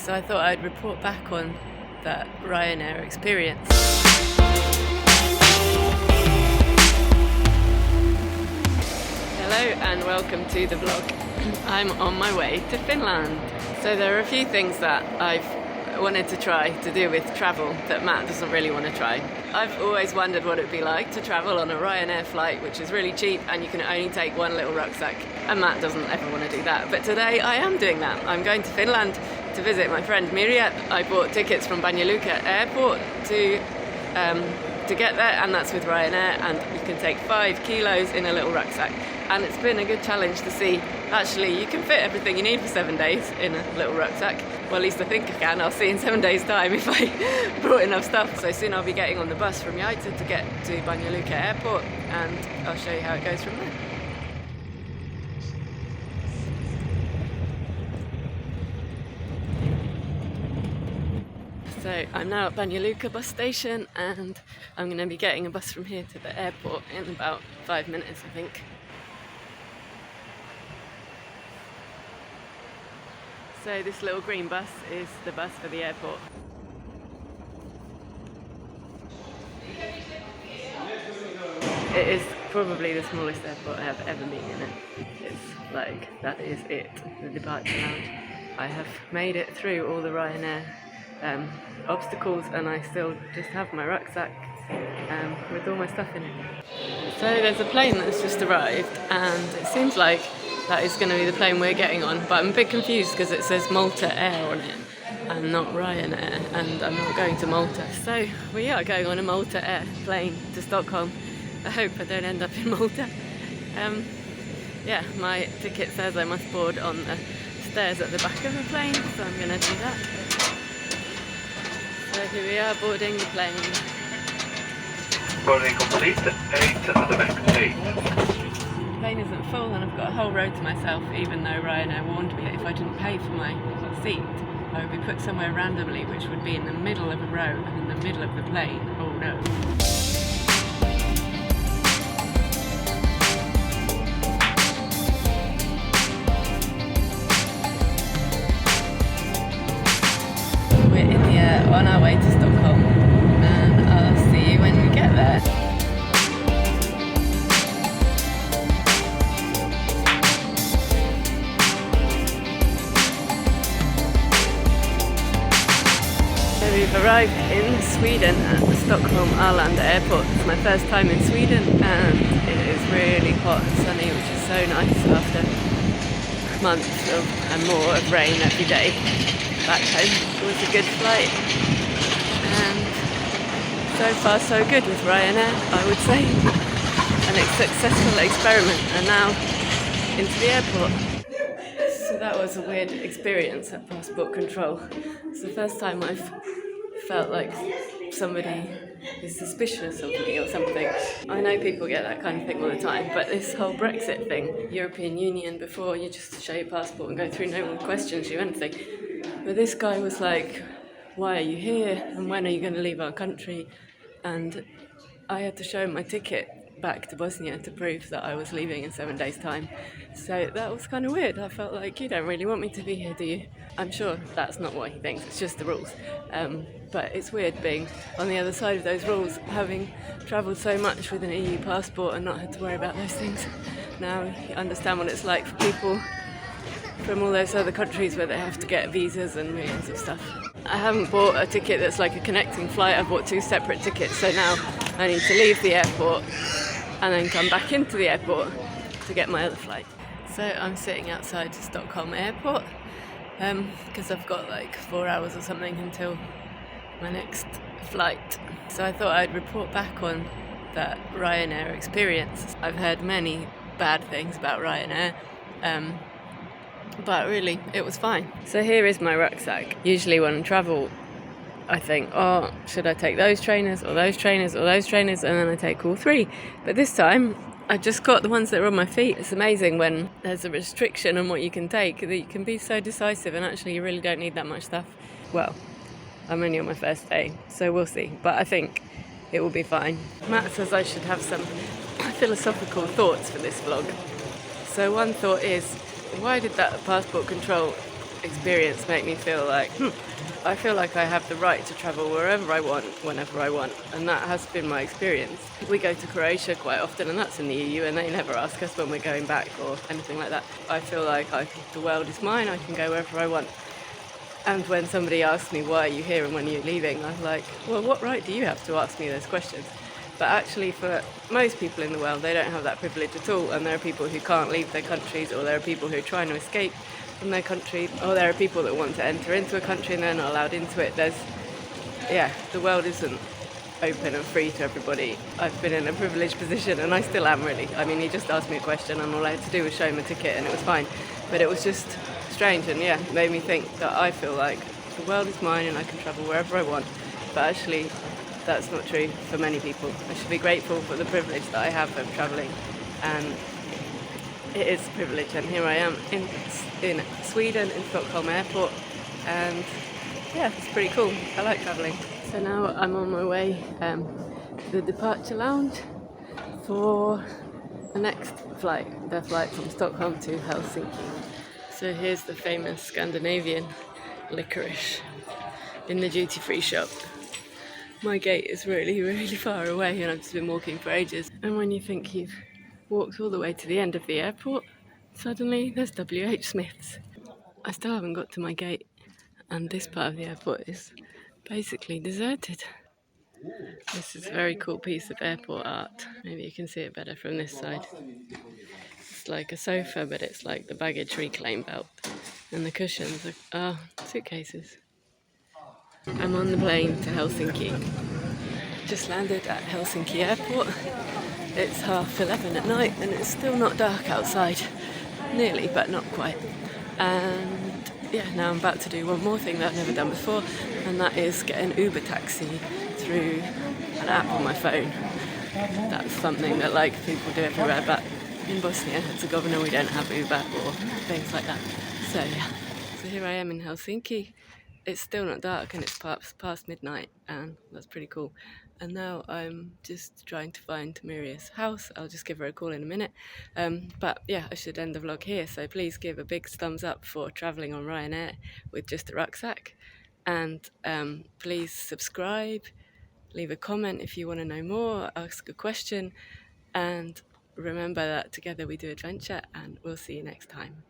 So I thought I'd report back on that Ryanair experience. Hello and welcome to the vlog. I'm on my way to Finland. So there are a few things that I've wanted to try to do with travel that Matt doesn't really want to try. I've always wondered what it'd be like to travel on a Ryanair flight, which is really cheap and you can only take one little rucksack, and Matt doesn't ever want to do that. But today I am doing that. I'm going to Finland to visit my friend Mirja. I bought tickets from Banja Luka airport to get there, and that's with Ryanair, and you can take 5 kilos in a little rucksack. And it's been a good challenge to see, actually, you can fit everything you need for 7 days in a little rucksack. Well, at least I think I can. I'll see in 7 days' time if I brought enough stuff. So soon I'll be getting on the bus from Yaita to get to Banja Luka airport, and I'll show you how it goes from there. So I'm now at Banja Luka bus station, and I'm going to be getting a bus from here to the airport in about 5 minutes, I think. So this little green bus is the bus for the airport. It is probably the smallest airport I have ever been in. It's like, that is it, the departure lounge. I have made it through all the Ryanair obstacles, and I still just have my rucksack with all my stuff in it. So there's a plane that's just arrived, and it seems like that is going to be the plane we're getting on, but I'm a bit confused because it says Malta Air on it and not Ryanair, and I'm not going to Malta. So we are going on a Malta Air plane to Stockholm. I hope I don't end up in Malta. Yeah, my ticket says I must board on the stairs at the back of the plane, so I'm going to do that. So here we are, boarding the plane. Boarding complete, 8 at the back seat. The plane isn't full and I've got a whole row to myself, even though Ryanair warned me that if I didn't pay for my seat, I would be put somewhere randomly, which would be in the middle of a row and in the middle of the plane. Oh no. On our way to Stockholm, and I'll see you when we get there. So we've arrived in Sweden at the Stockholm Arlanda airport. It's my first time in Sweden, and it is really hot and sunny, which is so nice after months and more of rain every day. Back home. It was a good flight, and so far so good with Ryanair, I would say. A successful experiment, and now into the airport. So that was a weird experience at passport control. It's the first time I've felt like somebody is suspicious of me or something. I know people get that kind of thing all the time, but this whole Brexit thing, European Union, before you just show your passport and go through, no one questions you anything. But this guy was like, why are you here and when are you going to leave our country? And I had to show him my ticket back to Bosnia to prove that I was leaving in 7 days' time. So that was kind of weird. I felt like, you don't really want me to be here, do you? I'm sure that's not what he thinks, it's just the rules. But it's weird being on the other side of those rules, having travelled so much with an EU passport and not had to worry about those things. Now you understand what it's like for people from all those other countries where they have to get visas and millions of stuff. I haven't bought a ticket that's like a connecting flight. I've bought 2 separate tickets, so now I need to leave the airport and then come back into the airport to get my other flight. So I'm sitting outside Stockholm airport because I've got like 4 hours or something until my next flight. So I thought I'd report back on that Ryanair experience. I've heard many bad things about Ryanair, but really it was fine. So here is my rucksack. Usually when I travel, I think, oh, should I take those trainers or those trainers or those trainers, and then I take all 3. But this time I just got the ones that are on my feet. It's amazing when there's a restriction on what you can take that you can be so decisive, and actually you really don't need that much stuff. Well, I'm only on my first day, so we'll see, but I think it will be fine. Matt says I should have some philosophical thoughts for this vlog. So one thought is, why did that passport control experience make me feel like, I feel like I have the right to travel wherever I want, whenever I want, and that has been my experience. We go to Croatia quite often, and that's in the EU, and they never ask us when we're going back or anything like that. I feel like the world is mine, I can go wherever I want. And when somebody asks me, why are you here and when are you leaving, I'm like, well, what right do you have to ask me those questions? But actually, for most people in the world, they don't have that privilege at all. And there are people who can't leave their countries, or there are people who are trying to escape from their country, or there are people that want to enter into a country and they're not allowed into it. The world isn't open and free to everybody. I've been in a privileged position, and I still am, really. I mean, he just asked me a question, and all I had to do was show him a ticket, and it was fine. But it was just strange, and made me think that I feel like the world is mine and I can travel wherever I want. But actually, that's not true for many people. I should be grateful for the privilege that I have of travelling, and it is a privilege. And here I am in Sweden, in Stockholm Airport, and it's pretty cool. I like travelling. So now I'm on my way to the departure lounge for the next flight, the flight from Stockholm to Helsinki. So here's the famous Scandinavian licorice in the duty-free shop. My gate is really, really far away, and I've just been walking for ages. And when you think you've walked all the way to the end of the airport, suddenly there's WH Smith's. I still haven't got to my gate, and this part of the airport is basically deserted. This is a very cool piece of airport art. Maybe you can see it better from this side. It's like a sofa, but it's like the baggage reclaim belt, and the cushions are suitcases. I'm on the plane to Helsinki. Just landed at Helsinki airport. It's 11:30 at night and it's still not dark outside. Nearly, but not quite. And now I'm about to do one more thing that I've never done before, and that is get an Uber taxi through an app on my phone. That's something that people do everywhere, but in Bosnia and Herzegovina we don't have Uber or things like that. So here I am in Helsinki. It's still not dark and it's past midnight, and that's pretty cool. And now I'm just trying to find Miria's house. I'll just give her a call in a minute. But I should end the vlog here. So please give a big thumbs up for travelling on Ryanair with just a rucksack. And please subscribe, leave a comment if you want to know more, ask a question. And remember that together we do adventure, and we'll see you next time.